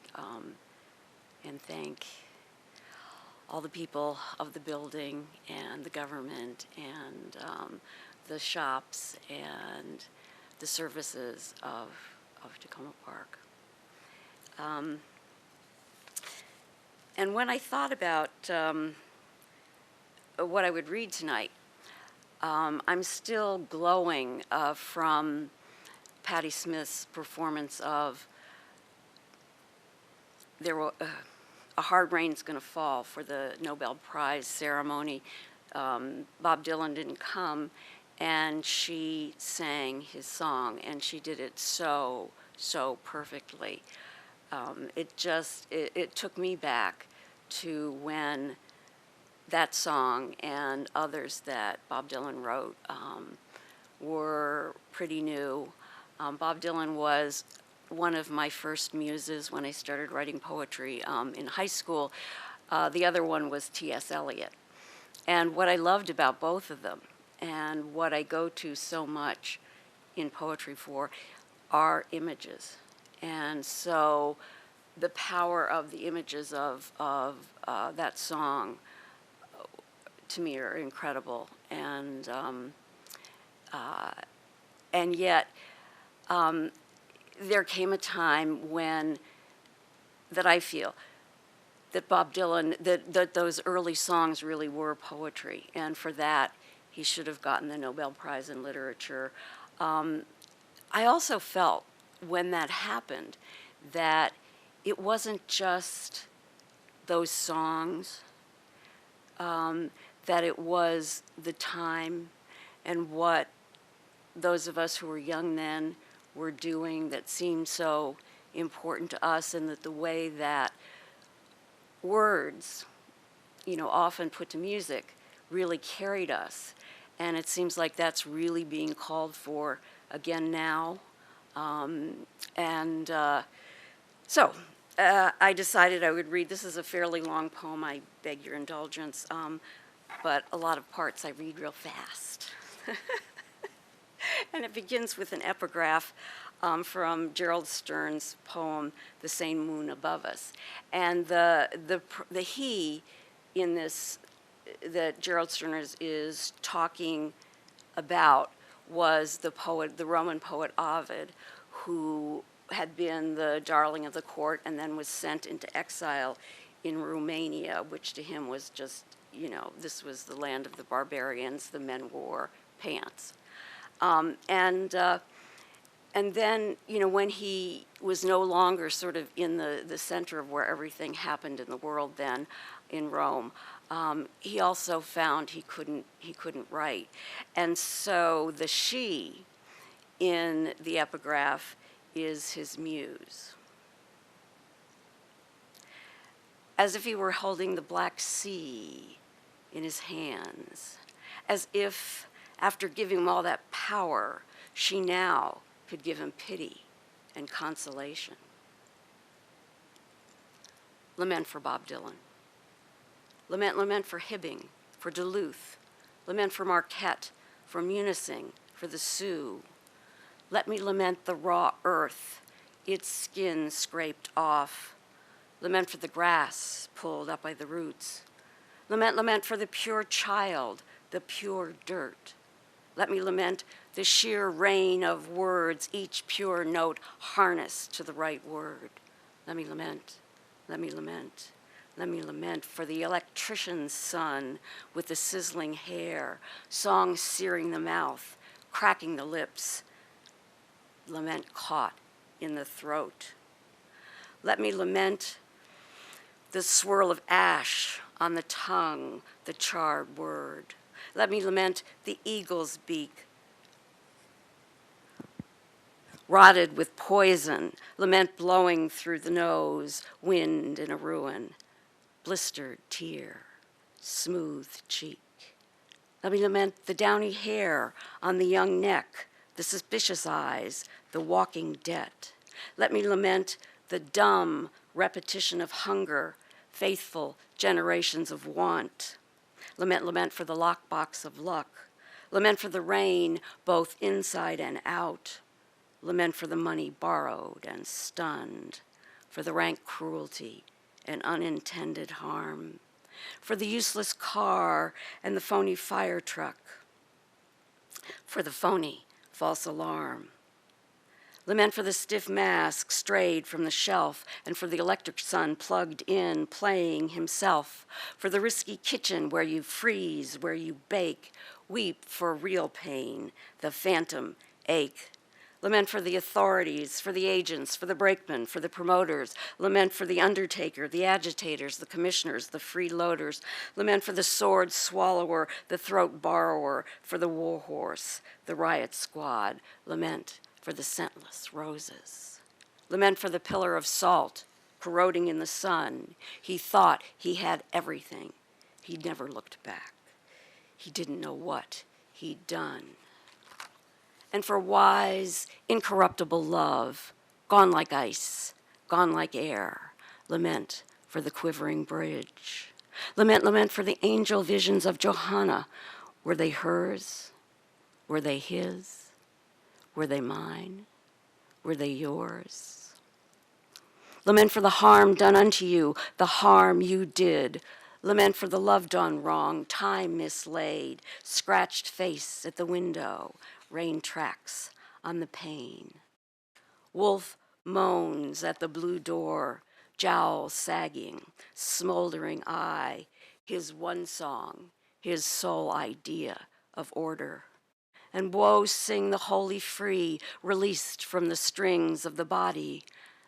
thank all the people of the building and the government and the shops and the services of Takoma Park. And when I thought about what I would read tonight, I'm still glowing from Patti Smith's performance of A Hard Rain's Gonna Fall for the Nobel Prize ceremony. Bob Dylan didn't come, and she sang his song, and she did it so perfectly. It took me back to when that song and others that Bob Dylan wrote were pretty new. Bob Dylan was one of my first muses when I started writing poetry in high school. The other one was T.S. Eliot. And what I loved about both of them, and what I go to so much in poetry for, are images. And so the power of the images of that song, to me, are incredible. And yet, there came a time when, that I feel, that Bob Dylan, that those early songs really were poetry, and for that, he should have gotten the Nobel Prize in Literature. I also felt, when that happened, that it wasn't just those songs, that it was the time and what those of us who were young then were doing that seemed so important to us, and that the way that words, often put to music, really carried us. And it seems like that's really being called for again now. So I decided I would read. This is a fairly long poem. I beg your indulgence. But a lot of parts I read real fast. And it begins with an epigraph from Gerald Stern's poem, The Same Moon Above Us. And the he in this that Gerald Stern is talking about was the poet, the Roman poet Ovid, who had been the darling of the court and then was sent into exile in Romania, which to him was just, this was the land of the barbarians. The men wore pants. And then, when he was no longer sort of in the center of where everything happened in the world then, in Rome, he also found he couldn't write. And so the she in the epigraph is his muse. As if he were holding the Black Sea in his hands, as if, after giving him all that power, she now could give him pity and consolation. Lament for Bob Dylan. Lament for Hibbing, for Duluth. Lament for Marquette, for Munising, for the Sioux. Let me lament the raw earth, its skin scraped off. Lament for the grass pulled up by the roots. Lament for the pure child, the pure dirt. Let me lament the sheer rain of words, each pure note harnessed to the right word. Let me lament, let me lament, let me lament for the electrician's son with the sizzling hair, song searing the mouth, cracking the lips, lament caught in the throat. Let me lament the swirl of ash on the tongue, the charred word. Let me lament the eagle's beak, rotted with poison, lament blowing through the nose, wind in a ruin, blistered tear, smooth cheek. Let me lament the downy hair on the young neck, the suspicious eyes, the walking debt. Let me lament the dumb repetition of hunger, faithful generations of want. Lament for the lockbox of luck. Lament for the rain, both inside and out. Lament for the money borrowed and stunned, for the rank cruelty and unintended harm, for the useless car and the phony fire truck, for the phony false alarm. Lament for the stiff mask strayed from the shelf, and for the electric sun plugged in, playing himself, for the risky kitchen where you freeze, where you bake, Weep for real pain, the phantom ache. Lament for the authorities, for the agents, for the brakemen, for the promoters. Lament for the undertaker, the agitators, the commissioners, the freeloaders. Lament for the sword swallower, the throat borrower, for the war horse, the riot squad. Lament for the scentless roses. Lament for the pillar of salt, corroding in the sun. He thought he had everything. He never looked back. He didn't know what he'd done. And for wise, incorruptible love, gone like ice, gone like air, lament for the quivering bridge. Lament, lament for the angel visions of Johanna. Were they hers? Were they his? Were they mine? Were they yours? Lament for the harm done unto you, the harm you did. Lament for the love done wrong, time mislaid, scratched face at the window, rain tracks on the pane. Wolf moans at the blue door, jowl sagging, smoldering eye, his one song, his sole idea of order. And woes sing the holy free, released from the strings of the body.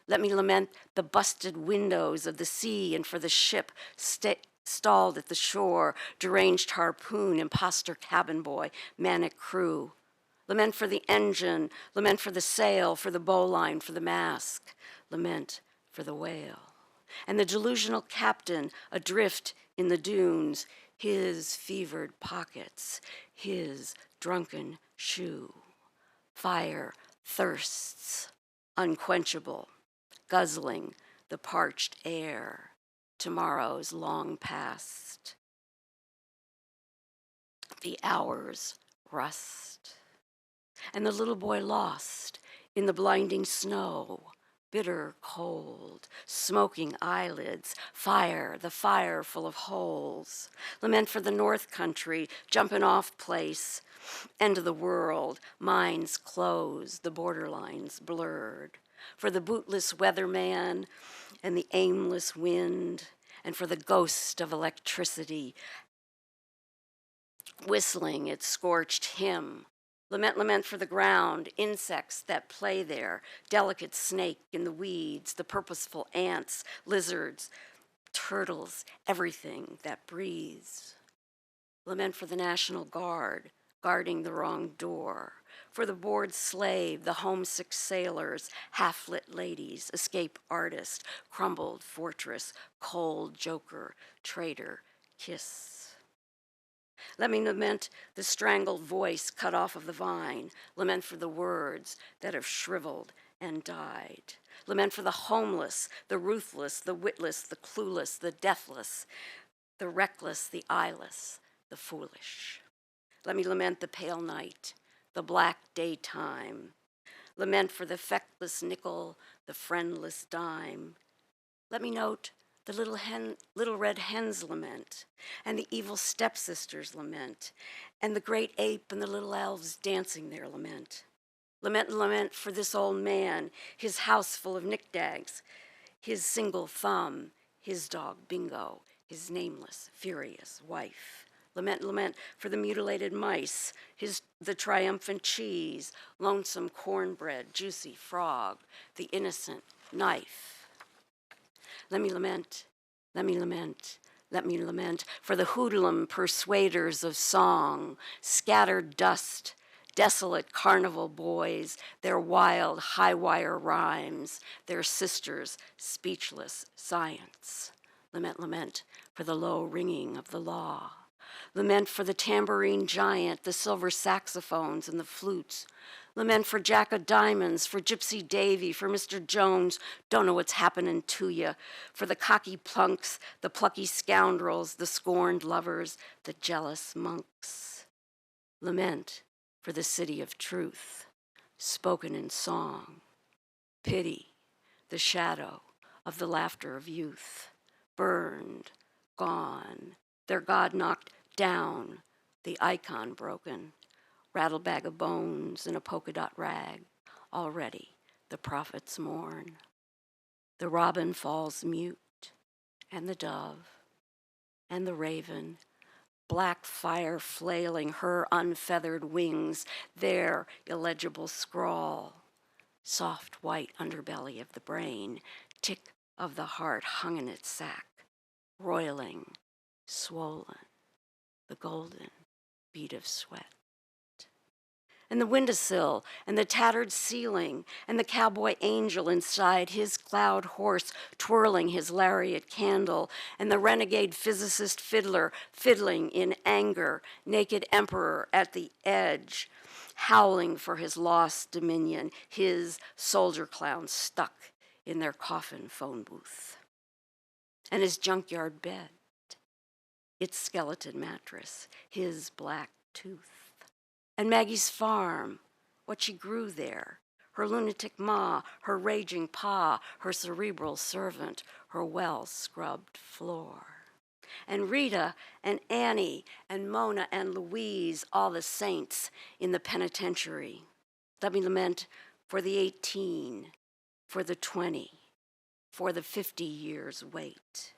Let me lament the busted windows of the sea and for the ship stalled at the shore, deranged harpoon, imposter cabin boy, manic crew. Lament for the engine, lament for the sail, for the bowline, for the mast. Lament for the whale. And the delusional captain adrift in the dunes, his fevered pockets, his drunken shoe. Fire thirsts, unquenchable, guzzling the parched air. Tomorrow's long past. The hours rust. And the little boy lost in the blinding snow, bitter cold, smoking eyelids, fire, the fire full of holes. Lament for the North Country, jumping off place, end of the world, minds closed, the borderlines blurred. For the bootless weatherman and the aimless wind, and for the ghost of electricity, whistling its scorched hymn. Lament, lament for the ground, insects that play there, delicate snake in the weeds, the purposeful ants, lizards, turtles, everything that breathes. Lament for the National Guard, guarding the wrong door, for the bored slave, the homesick sailors, half-lit ladies, escape artist, crumbled fortress, cold joker, traitor, kiss. Let me lament the strangled voice cut off of the vine, lament for the words that have shriveled and died. Lament for the homeless, the ruthless, the witless, the clueless, the deathless, the reckless, the eyeless, the foolish. Let me lament the pale night, the black daytime. Lament for the feckless nickel, the friendless dime. Let me note the little red hen's lament, and the evil stepsister's lament, and the great ape and the little elves dancing their lament. Lament, lament for this old man, his house full of knickknacks, his single thumb, his dog Bingo, his nameless, furious wife. Lament, lament for the mutilated mice, the triumphant cheese, lonesome cornbread, juicy frog, the innocent knife. Let me lament, let me lament, let me lament for the hoodlum persuaders of song, scattered dust, desolate carnival boys, their wild high-wire rhymes, their sisters' speechless science. Lament, lament for the low ringing of the law. Lament for the tambourine giant, the silver saxophones and the flutes. Lament for Jack of Diamonds, for Gypsy Davy, for Mr. Jones, don't know what's happening to you, for the cocky plunks, the plucky scoundrels, the scorned lovers, the jealous monks. Lament for the city of truth, spoken in song. Pity, the shadow of the laughter of youth, burned, gone, their God knocked down, the icon broken, rattle bag of bones in a polka dot rag, already the prophets mourn. The robin falls mute, and the dove, and the raven black fire flailing her unfeathered wings, their illegible scrawl. Soft white underbelly of the brain, tick of the heart hung in its sack, roiling, swollen, the golden bead of sweat. And the windowsill, and the tattered ceiling, and the cowboy angel inside his cloud horse twirling his lariat candle, and the renegade physicist fiddler fiddling in anger, naked emperor at the edge, howling for his lost dominion, his soldier clowns stuck in their coffin phone booth. And his junkyard bed, its skeleton mattress, his black tooth. And Maggie's farm, what she grew there, her lunatic ma, her raging pa, her cerebral servant, her well-scrubbed floor. And Rita and Annie and Mona and Louise, all the saints in the penitentiary. Let me lament for the 18, for the 20, for the 50 years wait.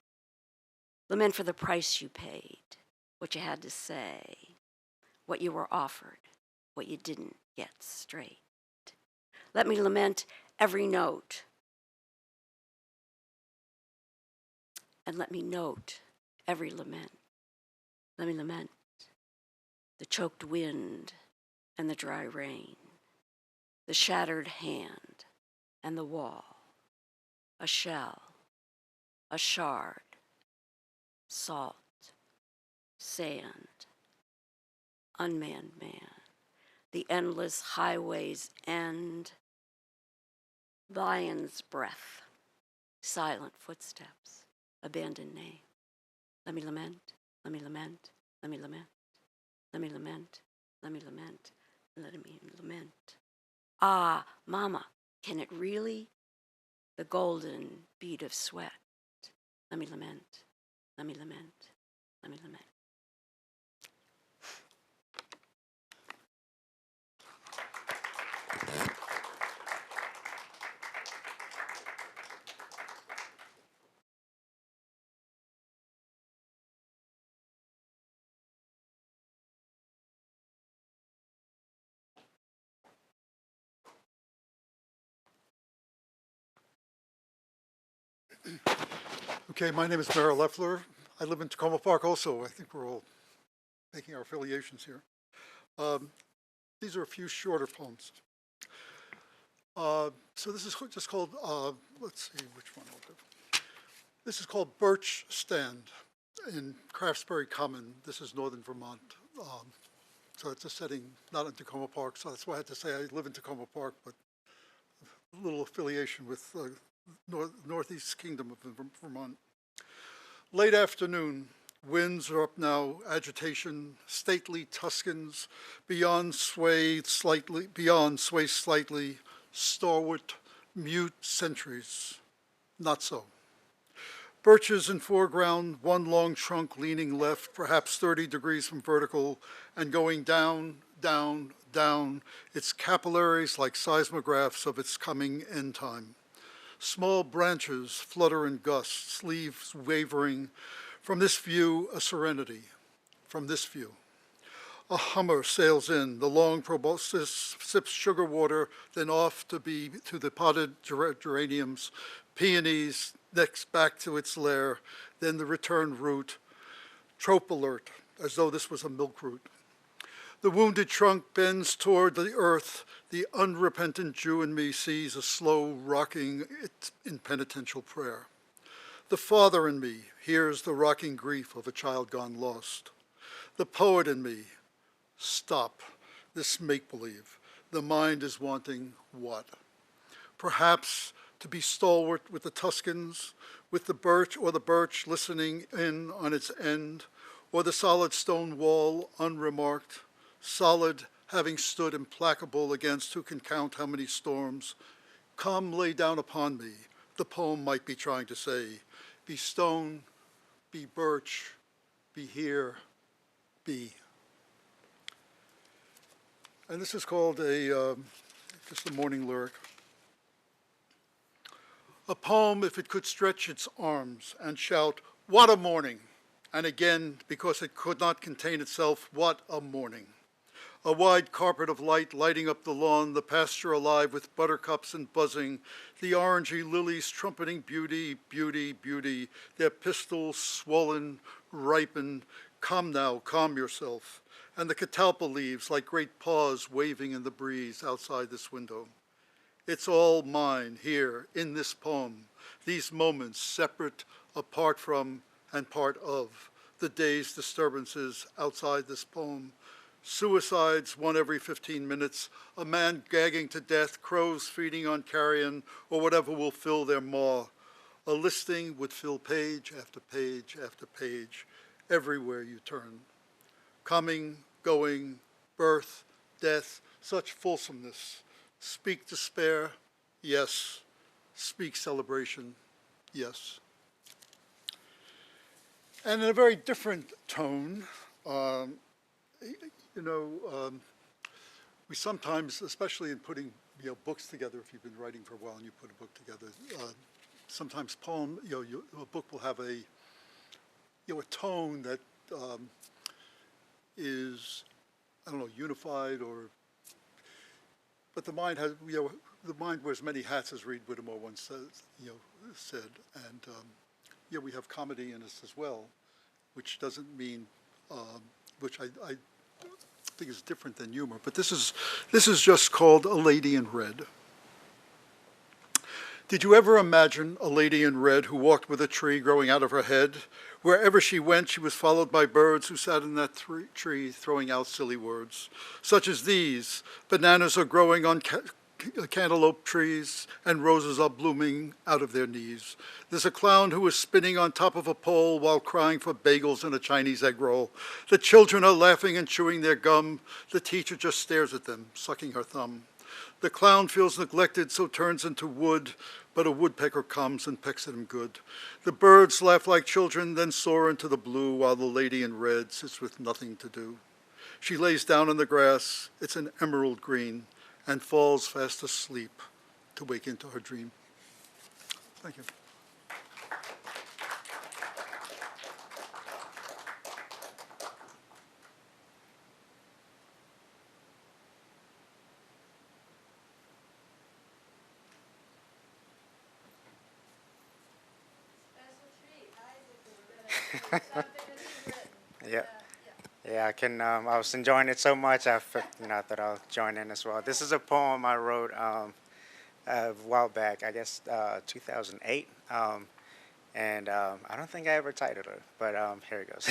Lament for the price you paid, what you had to say, what you were offered, what you didn't get straight. Let me lament every note. And let me note every lament. Let me lament the choked wind and the dry rain, the shattered hand and the wall, a shell, a shard, salt, sand, unmanned man, the endless highway's end, lion's breath, silent footsteps, abandoned name. Let me lament, let me lament, let me lament, let me lament, let me lament, let me lament. Ah, mama, can it really? The golden bead of sweat. Let me lament, let me lament, let me lament. Okay, my name is Merrill Leffler. I live in Takoma Park also. I think we're all making our affiliations here. These are a few shorter poems. So this is just called, let's see which one I'll do. This is called Birch Stand in Craftsbury Common. This is northern Vermont. So it's a setting not in Takoma Park, so that's why I had to say I live in Takoma Park, but a little affiliation with Northeast Kingdom of Vermont. Late afternoon, winds are up now, agitation, stately Tuscans, beyond sway slightly, stalwart, mute sentries. Not so. Birches in foreground, one long trunk leaning left, perhaps 30 degrees from vertical, and going down, down, down, its capillaries like seismographs of its coming end time. Small branches flutter in gusts, leaves wavering. From this view, a serenity. From this view. A hummer sails in. The long proboscis sips sugar water, then off to the potted geraniums, peonies, next back to its lair, then the return route. Trope alert, as though this was a milk route. The wounded trunk bends toward the earth. The unrepentant Jew in me sees a slow rocking in penitential prayer. The father in me hears the rocking grief of a child gone lost. The poet in me, stop this make-believe. The mind is wanting what? Perhaps to be stalwart with the Tuscans, with the birch listening in on its end, or the solid stone wall unremarked, solid having stood implacable against who can count how many storms. Come lay down upon me, the poem might be trying to say. Be stone, be birch, be here, be. And this is called just a morning lyric. A poem if it could stretch its arms and shout, what a morning, And again, because it could not contain itself, what a morning. A wide carpet of light lighting up the lawn, the pasture alive with buttercups and buzzing, the orangey lilies trumpeting beauty, beauty, beauty, their pistils swollen, ripened. Come now, calm yourself. And the catalpa leaves like great paws waving in the breeze outside this window. It's all mine here in this poem, these moments separate, apart from, and part of the day's disturbances outside this poem. Suicides, one every 15 minutes, a man gagging to death, crows feeding on carrion, or whatever will fill their maw. A listing would fill page after page after page, everywhere you turn. Coming, going, birth, death, such fulsomeness. Speak despair, yes. Speak celebration, yes. And in a very different tone, we sometimes, especially in putting books together, if you've been writing for a while and you put a book together, sometimes a book will have a tone that is, I don't know, unified, but the mind has, the mind wears many hats, as Reed Whittemore once said, and we have comedy in us as well, which doesn't mean, which I think is different than humor, but this is just called A Lady in Red. Did you ever imagine a lady in red who walked with a tree growing out of her head? Wherever she went, she was followed by birds who sat in that tree throwing out silly words, such as these: bananas are growing on cantaloupe trees, and roses are blooming out of their knees. There's a clown who is spinning on top of a pole while crying for bagels and a Chinese egg roll. The children are laughing and chewing their gum. The teacher just stares at them, sucking her thumb. The clown feels neglected, so turns into wood, but a woodpecker comes and pecks at him good. The birds laugh like children, then soar into the blue, while the lady in red sits with nothing to do. She lays down in the grass, it's an emerald green, and falls fast asleep to wake into her dream. Thank you. Yeah, yeah. I was enjoying it so much. I thought I'll join in as well. This is a poem I wrote a while back. I guess 2008. And I don't think I ever titled it, but here it goes.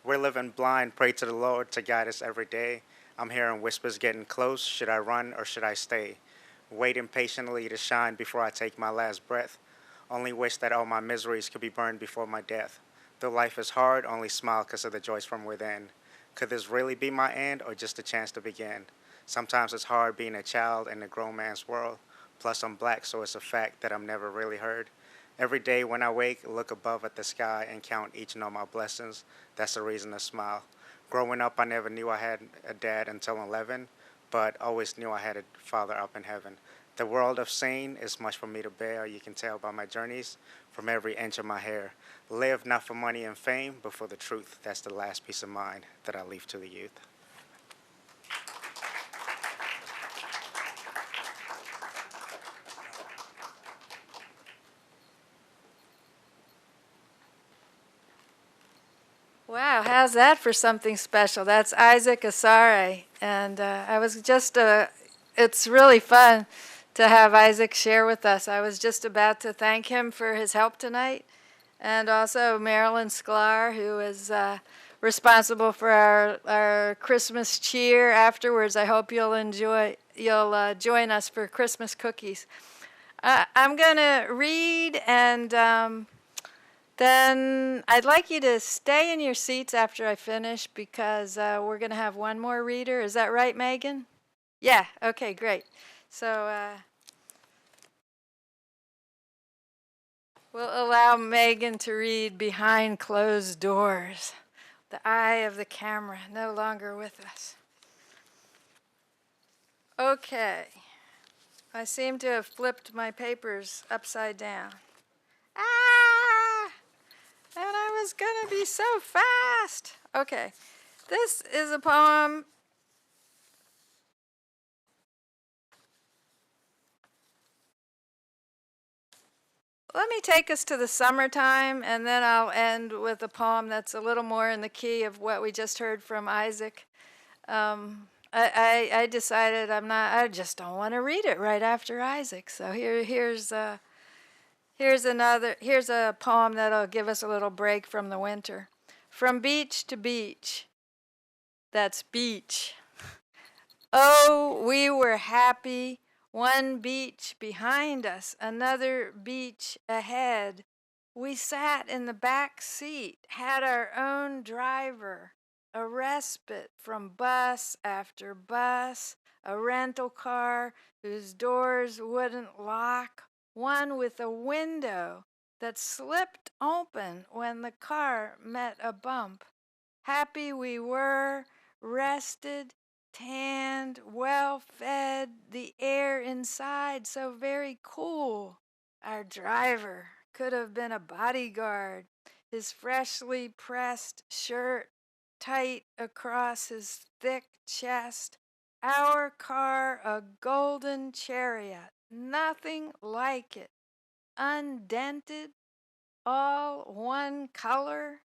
We're living blind. Pray to the Lord to guide us every day. I'm hearing whispers getting close. Should I run or should I stay? Waiting patiently to shine before I take my last breath. Only wish that all my miseries could be burned before my death. Though life is hard, only smile because of the joys from within. Could this really be my end or just a chance to begin? Sometimes it's hard being a child in a grown man's world. Plus I'm black, so it's a fact that I'm never really heard. Every day when I wake, look above at the sky and count each and all my blessings. That's the reason to smile. Growing up, I never knew I had a dad until 11, but always knew I had a father up in heaven. The world of sin is much for me to bear. You can tell by my journeys from every inch of my hair. Live not for money and fame, but for the truth. That's the last piece of mind that I leave to the youth. Wow, how's that for something special? That's Isaac Asare. And it's really fun to have Isaac share with us. I was just about to thank him for his help tonight. And also Marilyn Sklar, who is responsible for our Christmas cheer afterwards. I hope you'll join us for Christmas cookies. I'm going to read, and then I'd like you to stay in your seats after I finish, because we're going to have one more reader. Is that right, Megan? Yeah, okay, great. So we'll allow Megan to read Behind Closed Doors. The eye of the camera, no longer with us. Okay. I seem to have flipped my papers upside down. Ah! And I is going to be so fast. Okay, this is a poem. Let me take us to the summertime, and then I'll end with a poem that's a little more in the key of what we just heard from Isaac. I decided I just don't want to read it right after Isaac. So here's a poem that'll give us a little break from the winter. From beach to beach. That's beach. Oh, we were happy. One beach behind us, another beach ahead. We sat in the back seat, had our own driver, a respite from bus after bus, a rental car whose doors wouldn't lock, one with a window that slipped open when the car met a bump. Happy we were, rested, tanned, well fed, the air inside so very cool. Our driver could have been a bodyguard, his freshly pressed shirt tight across his thick chest. Our car a golden chariot, nothing like it, undented, all one color,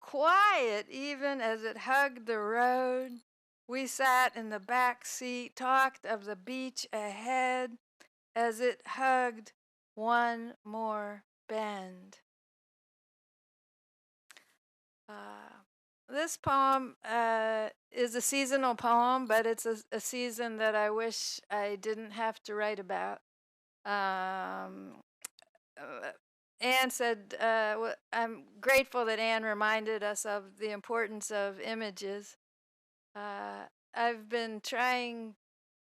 quiet even as it hugged the road. We sat in the back seat, talked of the beach ahead as it hugged one more bend. This poem is a seasonal poem, but it's a season that I wish I didn't have to write about. Anne said, I'm grateful that Anne reminded us of the importance of images. I've been trying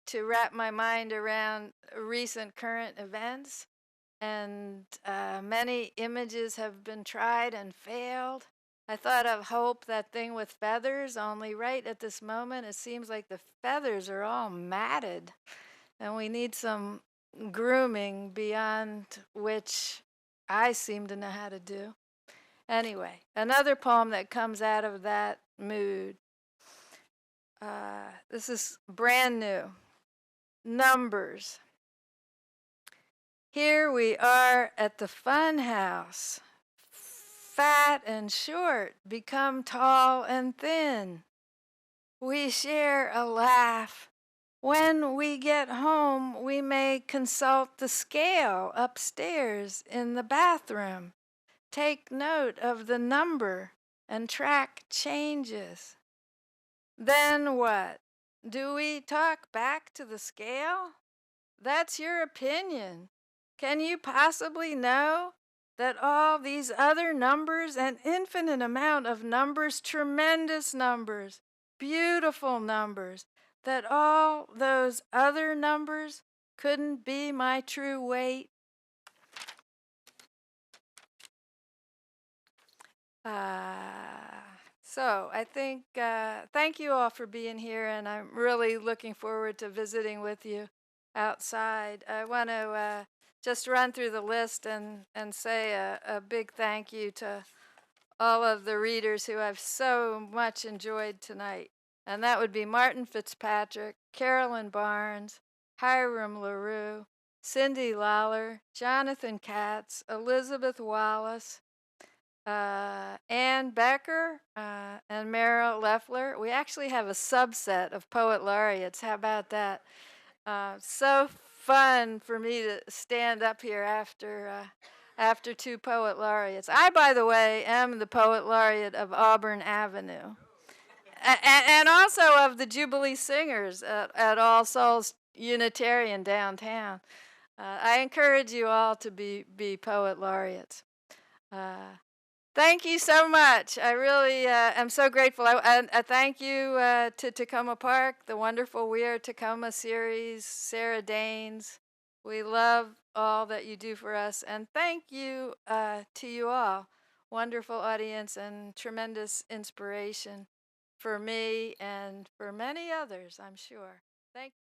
to wrap my mind around recent current events, and many images have been tried and failed. I thought of Hope, that thing with feathers, only right at this moment it seems like the feathers are all matted, and we need some grooming beyond which I seem to know how to do. Anyway, another poem that comes out of that mood. This is brand new. Numbers. Here we are at the fun house. Fat and short become tall and thin. We share a laugh. When we get home, we may consult the scale upstairs in the bathroom. Take note of the number and track changes. Then what? Do we talk back to the scale? That's your opinion. Can you possibly know that all these other numbers, an infinite amount of numbers, tremendous numbers, beautiful numbers, that all those other numbers couldn't be my true weight? So I think, thank you all for being here, and I'm really looking forward to visiting with you outside. I want to just run through the list and say a big thank you to all of the readers who I've so much enjoyed tonight. And that would be Martin Fitzpatrick, Carolyn Barnes, Hiram LaRue, Cindy Lawler, Jonathan Katz, Elizabeth Wallace, Ann Becker, and Meryl Leffler. We actually have a subset of poet laureates. How about that? So fun for me to stand up here after two poet laureates. I, by the way, am the poet laureate of Auburn Avenue, and also of the Jubilee Singers at All Souls Unitarian downtown. I encourage you all to be poet laureates. Thank you so much. I really am so grateful. I thank you to Takoma Park, the wonderful We Are Takoma series, Sarah Danes. We love all that you do for us. And thank you to you all, wonderful audience and tremendous inspiration for me and for many others, I'm sure. Thank you.